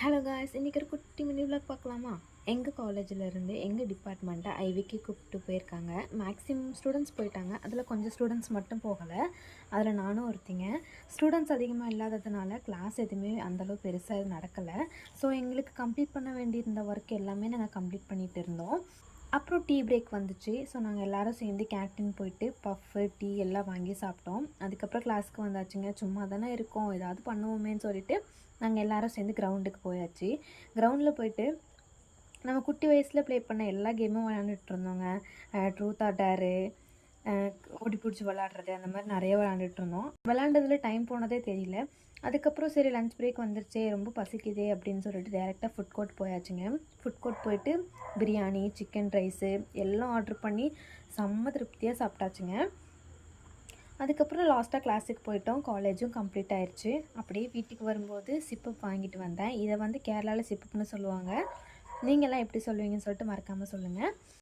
Hello guys, இன்றைக்கி ஒரு குட்டி மினி விளாக் பார்க்கலாமா? எங்கள் காலேஜில் இருந்து எங்கள் டிபார்ட்மெண்ட்டை ஐவிக்கு கூப்பிட்டு போயிருக்காங்க. மேக்ஸிமம் ஸ்டூடெண்ட்ஸ் போயிட்டாங்க. அதில் கொஞ்சம் ஸ்டூடெண்ட்ஸ் மட்டும் போகலை. அதில் நானும் ஒருத்திங்க. ஸ்டூடெண்ட்ஸ் அதிகமாக இல்லாததுனால கிளாஸ் எதுவுமே அந்தளவு பெருசாக நடக்கலை. ஸோ எங்களுக்கு கம்ப்ளீட் பண்ண வேண்டியிருந்த ஒர்க் எல்லாமே நாங்கள் கம்ப்ளீட் பண்ணிகிட்டு இருந்தோம். அப்புறம் டீ பிரேக் வந்துச்சு. ஸோ நாங்கள் எல்லோரும் சேர்ந்து கேன்டீன் போயிட்டு பஃப்பு டீ எல்லாம் வாங்கி சாப்பிட்டோம். அதுக்கப்புறம் கிளாஸ்க்கு வந்தாச்சுங்க. சும்மா தானே இருக்கோம், ஏதாவது பண்ணுவோமேன்னு சொல்லிட்டு நாங்கள் எல்லோரும் சேர்ந்து கிரவுண்டுக்கு போயாச்சு. கிரவுண்டில் போயிட்டு நம்ம குட்டி வயசில் ப்ளே பண்ண எல்லா கேமும் விளையாண்டுட்டு இருந்தோங்க. ட்ரூத் ஆர் டேரு, ஓடி பிடிச்சி விளாட்றது, அந்த மாதிரி நிறைய விளாண்டுட்டு இருந்தோம். விளாண்டதில் டைம் போனதே தெரியல. அதுக்கப்புறம் சரி லஞ்ச் பிரேக் வந்துருச்சே, ரொம்ப பசிக்குதே அப்படின்னு சொல்லிட்டு டேரெக்டாக ஃபுட் கோர்ட் போயாச்சுங்க. ஃபுட் கோர்ட் போயிட்டு பிரியாணி, சிக்கன் ரைஸு எல்லாம் ஆர்ட்ரு பண்ணி செம்ம திருப்தியாக சாப்பிட்டாச்சுங்க. அதுக்கப்புறம் லாஸ்ட்டாக கிளாஸுக்கு போயிட்டோம். காலேஜும் கம்ப்ளீட் ஆயிடுச்சு. அப்படியே வீட்டுக்கு வரும்போது சிப்பப் வாங்கிட்டு வந்தேன். இதை வந்து கேரளாவில் சிப்பப்னு சொல்லுவாங்க. நீங்கள்லாம் எப்படி சொல்லுவீங்கன்னு சொல்லிட்டு மறக்காமல் சொல்லுங்கள்.